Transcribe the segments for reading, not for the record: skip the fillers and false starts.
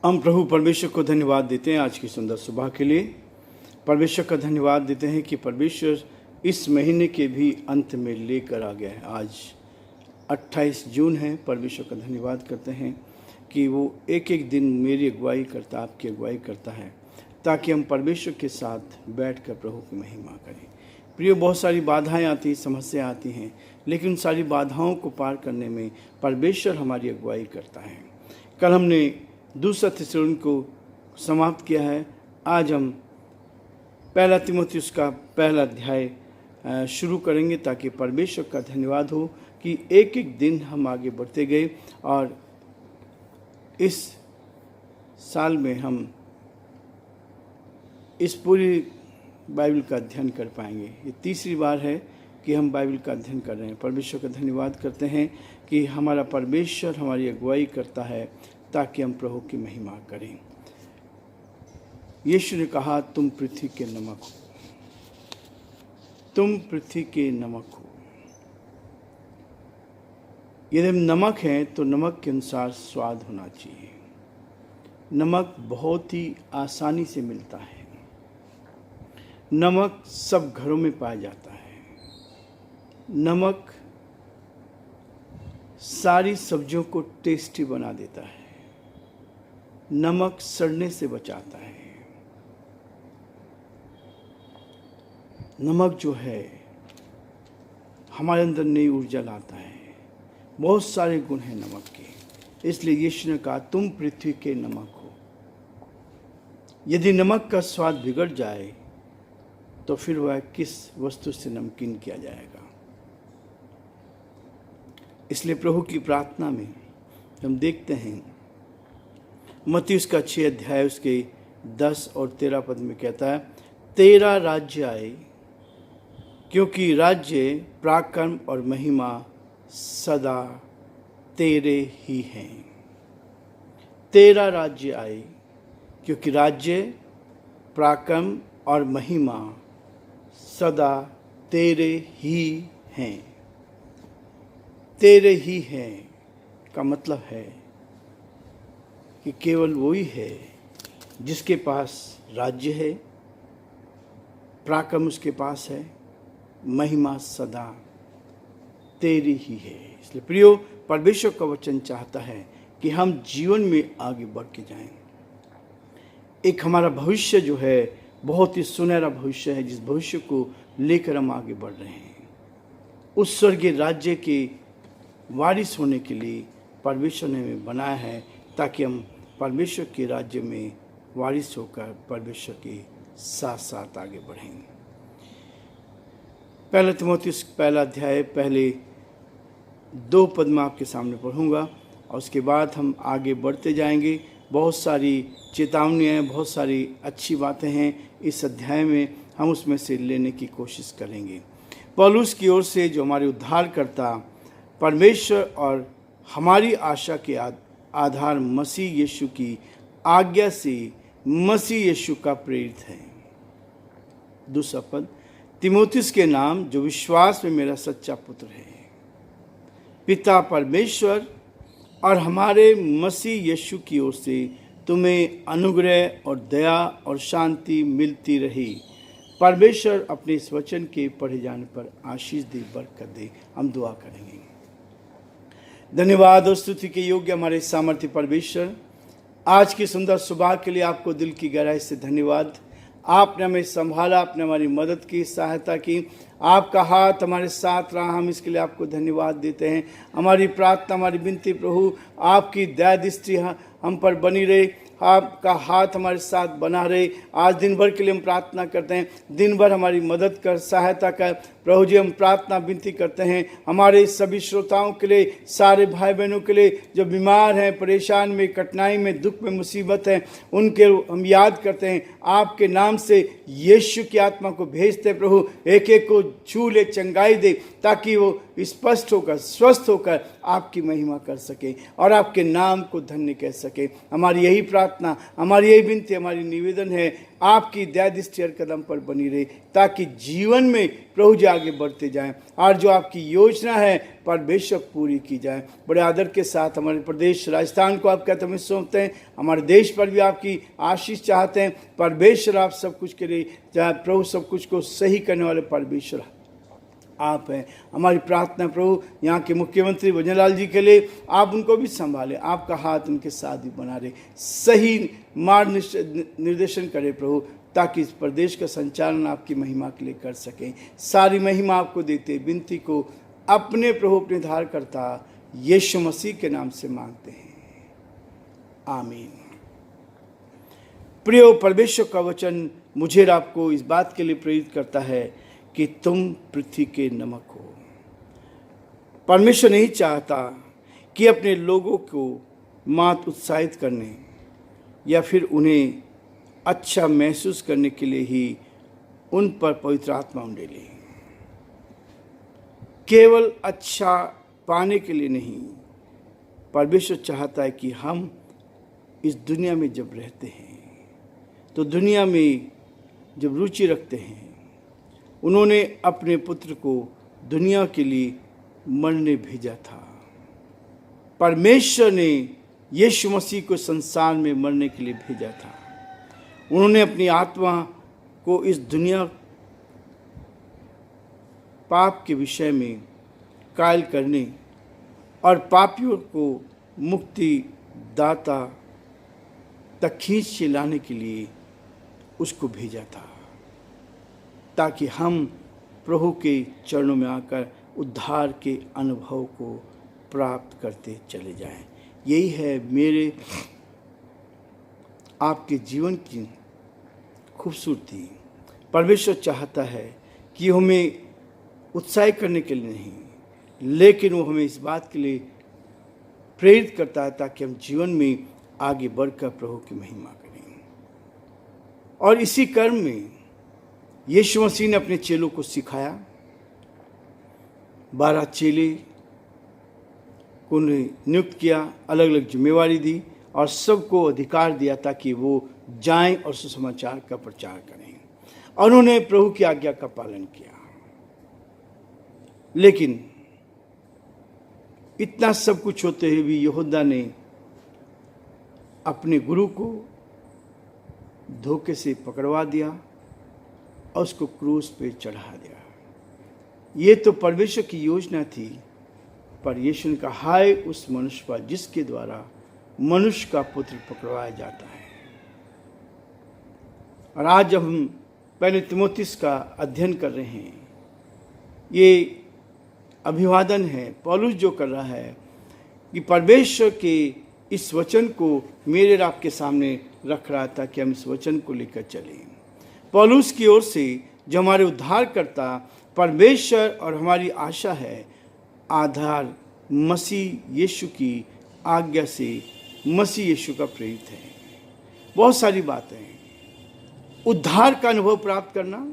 हम प्रभु परमेश्वर को धन्यवाद देते हैं आज की सुंदर सुबह के लिए। परमेश्वर का धन्यवाद देते हैं कि परमेश्वर इस महीने के भी अंत में लेकर आ गया है। आज 28 जून है। परमेश्वर का धन्यवाद करते हैं कि वो एक एक दिन मेरी अगुवाई करता, आपकी अगुवाई करता है, ताकि हम परमेश्वर के साथ बैठकर प्रभु की महिमा करें। प्रिय, बहुत सारी बाधाएं आती, समस्या आती हैं, लेकिन उन सारी बाधाओं को पार करने में परमेश्वर हमारी अगुवाई करता है। कल हमने दूसरा थिस्सलुनीक को समाप्त किया है। आज हम पहला तीमुथियुस का पहला अध्याय शुरू करेंगे, ताकि परमेश्वर का धन्यवाद हो कि एक एक दिन हम आगे बढ़ते गए और इस साल में हम इस पूरी बाइबल का अध्ययन कर पाएंगे। ये तीसरी बार है कि हम बाइबल का अध्ययन कर रहे हैं। परमेश्वर का धन्यवाद करते हैं कि हमारा परमेश्वर हमारी अगुवाई करता है ताकि हम प्रभु की महिमा करें। यीशु ने कहा, तुम पृथ्वी के नमक हो, तुम पृथ्वी के नमक हो। यदि हम नमक हैं तो नमक के अनुसार स्वाद होना चाहिए। नमक बहुत ही आसानी से मिलता है। नमक सब घरों में पाया जाता है। नमक सारी सब्जियों को टेस्टी बना देता है। नमक सड़ने से बचाता है। नमक जो है हमारे अंदर नई ऊर्जा लाता है। बहुत सारे गुण हैं नमक के। इसलिए यीशु ने कहा, तुम पृथ्वी के नमक हो। यदि नमक का स्वाद बिगड़ जाए तो फिर वह किस वस्तु से नमकीन किया जाएगा। इसलिए प्रभु की प्रार्थना में हम देखते हैं, मत्ती उसका 6 अध्याय उसके 10 और 13 पद में कहता है, तेरा राज्य आए, क्योंकि राज्य, पराक्रम और महिमा सदा तेरे ही हैं। तेरा राज्य आए, क्योंकि राज्य, पराक्रम और महिमा सदा तेरे ही हैं। तेरे ही हैं का मतलब है कि केवल वही है जिसके पास राज्य है, पराक्रम उसके पास है, महिमा सदा तेरी ही है। इसलिए प्रियो, परमेश्वर का वचन चाहता है कि हम जीवन में आगे बढ़ के जाएं। एक हमारा भविष्य जो है बहुत ही सुनहरा भविष्य है, जिस भविष्य को लेकर हम आगे बढ़ रहे हैं। उस स्वर्गीय राज्य के वारिस होने के लिए परमेश्वर ने हमें बनाया है, ताकि हम परमेश्वर के राज्य में वारिस होकर परमेश्वर के साथ साथ आगे बढ़ें। पहला तीमुथियुस पहला अध्याय पहले 2 पद में आपके सामने पढ़ूंगा और उसके बाद हम आगे बढ़ते जाएंगे। बहुत सारी चेतावनियाँ हैं, बहुत सारी अच्छी बातें हैं इस अध्याय में, हम उसमें से लेने की कोशिश करेंगे। पौलुस की ओर से, जो हमारे उद्धारकर्ता परमेश्वर और हमारी आशा के आधार मसीह यीशु की आज्ञा से मसीह यीशु का प्रेरित है। दूसरा पद, तीमुथियुस के नाम, जो विश्वास में मेरा सच्चा पुत्र है, पिता परमेश्वर और हमारे मसीह यीशु की ओर से तुम्हें अनुग्रह और दया और शांति मिलती रही। परमेश्वर अपने इस वचन के पढ़े जाने पर आशीष दे, बरकत दे। हम दुआ करेंगे। धन्यवाद और स्तुति के योग्य हमारे सामर्थ्य परमेश्वर, आज की सुंदर सुबह के लिए आपको दिल की गहराई से धन्यवाद। आपने हमें संभाला, आपने हमारी मदद की, सहायता की, आपका हाथ हमारे साथ रहा। हम इसके लिए आपको धन्यवाद देते हैं। हमारी प्रार्थना, हमारी विनती प्रभु, आपकी दया दृष्टि हम पर बनी रहे, आपका हाथ हमारे साथ बना रहे। आज दिन भर के लिए हम प्रार्थना करते हैं, दिन भर हमारी मदद कर, सहायता कर प्रभु जी। हम प्रार्थना विनती करते हैं हमारे सभी श्रोताओं के लिए, सारे भाई बहनों के लिए जो बीमार हैं, परेशान में, कठिनाई में, दुख में, मुसीबत हैं, उनके हम याद करते हैं। आपके नाम से यीशु की आत्मा को भेजते प्रभु, एक एक को छू ले, चंगाई दे, ताकि वो स्पष्ट होकर, स्वस्थ होकर आपकी महिमा कर सके और आपके नाम को धन्य कह सके। हमारी यही प्रार्थना, हमारी यही विनती, हमारी निवेदन है, आपकी दया दृष्टि हर कदम पर बनी रहे, ताकि जीवन में प्रभु जी आगे बढ़ते जाएं और जो आपकी योजना है परमेश्वर पूरी की जाए। बड़े आदर के साथ हमारे प्रदेश राजस्थान को आप कहते हैं सौंपते हैं, हमारे देश पर भी आपकी आशीष चाहते हैं। परमेश्वर आप सब कुछ के लिए चाहे प्रभु सब कुछ को सही करने वाले परमेश्वर आप हैं। हमारी प्रार्थना प्रभु यहाँ के मुख्यमंत्री भजनलाल जी के लिए आप उनको भी संभालें, आपका हाथ उनके साथ भी बना रहे, सही मार्ग निर्देशन करें प्रभु, ताकि इस प्रदेश का संचालन आपकी महिमा के लिए कर सकें। सारी महिमा आपको देते विनती को अपने प्रभु अपने धारकर्ता यीशु मसीह के नाम से मांगते हैं, आमीन। प्रिय परमेश्वर का वचन मुझे और आपको इस बात के लिए प्रेरित करता है कि तुम पृथ्वी के नमक हो। परमेश्वर नहीं चाहता कि अपने लोगों को मात्र उत्साहित करने या फिर उन्हें अच्छा महसूस करने के लिए ही उन पर पवित्र आत्मा उंडेले, केवल अच्छा पाने के लिए नहीं। परमेश्वर चाहता है कि हम इस दुनिया में जब रहते हैं तो दुनिया में जब रुचि रखते हैं, उन्होंने अपने पुत्र को दुनिया के लिए मरने भेजा था। परमेश्वर ने यीशु मसीह को संसार में मरने के लिए भेजा था। उन्होंने अपनी आत्मा को इस दुनिया पाप के विषय में कायल करने और पापियों को मुक्ति दाता तक खींच के लाने के लिए उसको भेजा था, ताकि हम प्रभु के चरणों में आकर उद्धार के अनुभव को प्राप्त करते चले जाएं। यही है मेरे आपके जीवन की खूबसूरती। परमेश्वर चाहता है कि हमें उत्साहित करने के लिए नहीं, लेकिन वो हमें इस बात के लिए प्रेरित करता है ताकि हम जीवन में आगे बढ़कर प्रभु की महिमा करें। और इसी कर्म में यीशु मसीह ने अपने चेलों को सिखाया। 12 चेले को नियुक्त किया, अलग अलग जिम्मेवारी दी और सबको अधिकार दिया ताकि वो जाएं और सुसमाचार का प्रचार करें। और उन्होंने प्रभु की आज्ञा का पालन किया। लेकिन इतना सब कुछ होते हुए भी यहूदा ने अपने गुरु को धोखे से पकड़वा दिया और उसको क्रूस पे चढ़ा दिया। ये तो परमेश्वर की योजना थी, पर यीशु ने कहा हाय उस मनुष्य पर जिसके द्वारा मनुष्य का पुत्र पकड़वाया जाता है। और आज जब हम पहले तिमोथियुस का अध्ययन कर रहे हैं, ये अभिवादन है पौलुस जो कर रहा है कि परमेश्वर के इस वचन को मेरे और आपके सामने रख रहा था कि हम इस वचन को लेकर चलें। पौलुस की ओर से जो हमारे उद्धारकर्ता परमेश्वर और हमारी आशा है, आधार मसीह यीशु की आज्ञा से मसीह यीशु का प्रेरित है। बहुत सारी बातें हैं। उद्धार का अनुभव प्राप्त करना,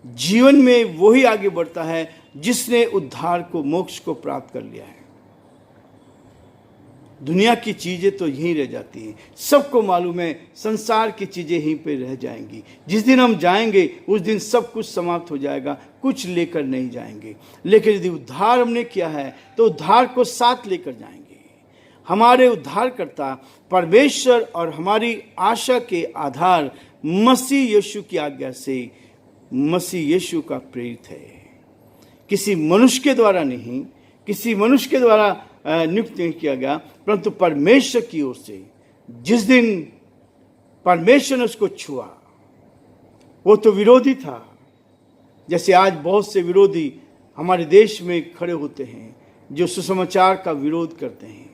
जीवन में वही आगे बढ़ता है जिसने उद्धार को मोक्ष को प्राप्त कर लिया है। दुनिया की चीजें तो यहीं रह जाती हैं। सबको मालूम है संसार की चीजें यहीं पे रह जाएंगी। जिस दिन हम जाएंगे उस दिन सब कुछ समाप्त हो जाएगा, कुछ लेकर नहीं जाएंगे। लेकिन यदि उद्धार हमने किया है तो उद्धार को साथ लेकर जाएंगे। हमारे उद्धारकर्ता परमेश्वर और हमारी आशा के आधार मसीह यीशु की आज्ञा से मसीह यीशु का प्रेरित है। किसी मनुष्य के द्वारा नहीं, किसी मनुष्य के द्वारा नियुक्त नहीं किया गया, परंतु परमेश्वर की ओर से। जिस दिन परमेश्वर ने उसको छुआ, वो तो विरोधी था। जैसे आज बहुत से विरोधी हमारे देश में खड़े होते हैं जो सुसमाचार का विरोध करते हैं।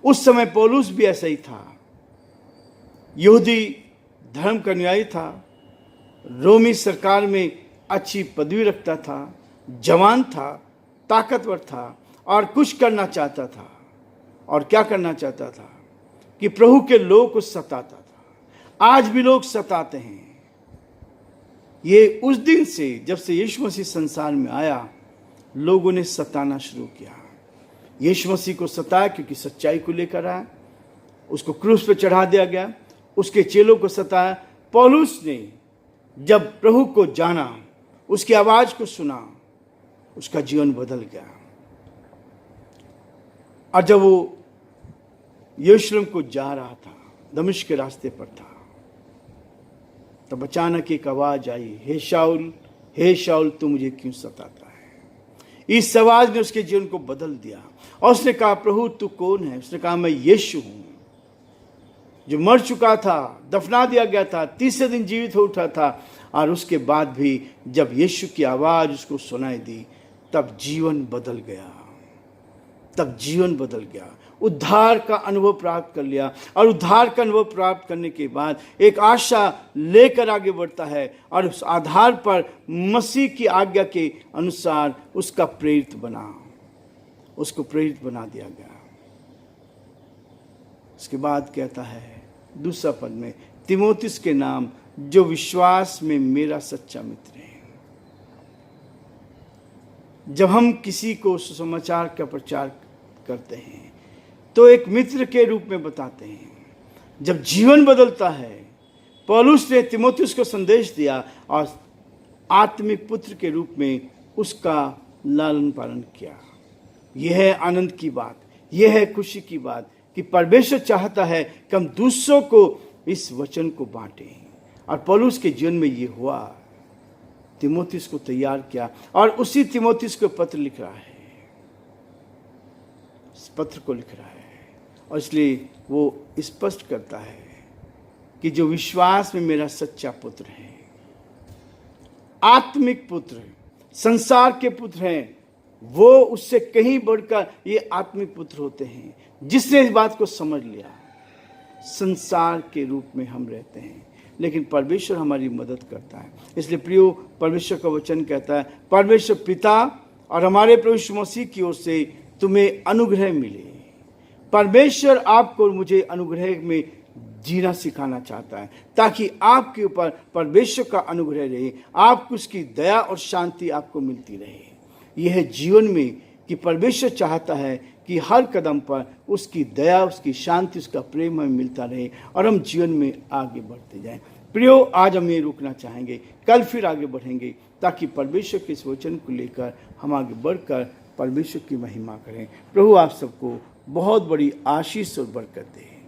उस समय पौलुस भी ऐसा ही था। यहूदी धर्म का अनुयायी था, रोमी सरकार में अच्छी पदवी रखता था, जवान था, ताकतवर था और कुछ करना चाहता था। और क्या करना चाहता था कि प्रभु के लोगों को सताता था। आज भी लोग सताते हैं। ये उस दिन से जब से यीशु मसीह संसार में आया, लोगों ने सताना शुरू किया। यीशु मसीह को सताया क्योंकि सच्चाई को लेकर आया, उसको क्रूस पर चढ़ा दिया गया। उसके चेलों को सताया। पौलुस ने जब प्रभु को जाना, उसकी आवाज को सुना, उसका जीवन बदल गया। और जब वो यरूशलेम को जा रहा था, दमिश्क के रास्ते पर था, तब अचानक एक आवाज आई, हे शाऊल तू मुझे क्यों सताता है। इस आवाज ने उसके जीवन को बदल दिया और उसने कहा, प्रभु तू कौन है? उसने कहा, मैं यीशु हूं, जो मर चुका था, दफना दिया गया था, तीसरे दिन जीवित हो उठा था। और उसके बाद भी जब यीशु की आवाज उसको सुनाई दी, तब जीवन बदल गया, तब जीवन बदल गया। उद्धार का अनुभव प्राप्त कर लिया और उद्धार का अनुभव प्राप्त करने के बाद एक आशा लेकर आगे बढ़ता है और उस आधार पर मसीह की आज्ञा के अनुसार उसका प्रेरित बना, उसको प्रेरित बना दिया गया। उसके बाद कहता है दूसरा पद में, तीमुथियुस के नाम, जो विश्वास में मेरा सच्चा मित्र है। जब हम किसी को सुसमाचार का प्रचार करते हैं तो एक मित्र के रूप में बताते हैं। जब जीवन बदलता है, पौलुस ने तीमुथियुस को संदेश दिया और आत्मिक पुत्र के रूप में उसका लालन पालन किया। यह है आनंद की बात, यह है खुशी की बात कि परमेश्वर चाहता है कि हम दूसरों को इस वचन को बांटें। और पौलुस के जीवन में ये हुआ, तीमुथियुस को तैयार किया और उसी तीमुथियुस को पत्र लिख रहा है, इस पत्र को लिख रहा है। और इसलिए वो स्पष्ट करता है कि जो विश्वास में मेरा सच्चा पुत्र है, आत्मिक पुत्र, संसार के पुत्र हैं, वो उससे कहीं बढ़कर ये आत्मिक पुत्र होते हैं जिसने इस बात को समझ लिया। संसार के रूप में हम रहते हैं, लेकिन परमेश्वर हमारी मदद करता है। इसलिए प्रियो, परमेश्वर का वचन कहता है, परमेश्वर पिता और हमारे प्रभु यीशु मसीह की ओर से तुम्हें अनुग्रह मिले। परमेश्वर आपको और मुझे अनुग्रह में जीना सिखाना चाहता है, ताकि आपके ऊपर परमेश्वर का अनुग्रह रहे, आपको उसकी दया और शांति आपको मिलती रहे। यह जीवन में कि परमेश्वर चाहता है कि हर कदम पर उसकी दया, उसकी शांति, उसका प्रेम हमें मिलता रहे और हम जीवन में आगे बढ़ते जाएं। प्रियो, आज हम ये रुकना चाहेंगे, कल फिर आगे बढ़ेंगे, ताकि परमेश्वर के इस वचन को लेकर हम आगे बढ़कर परमेश्वर की महिमा करें। प्रभु आप सबको बहुत बड़ी आशीष और बरकत दे।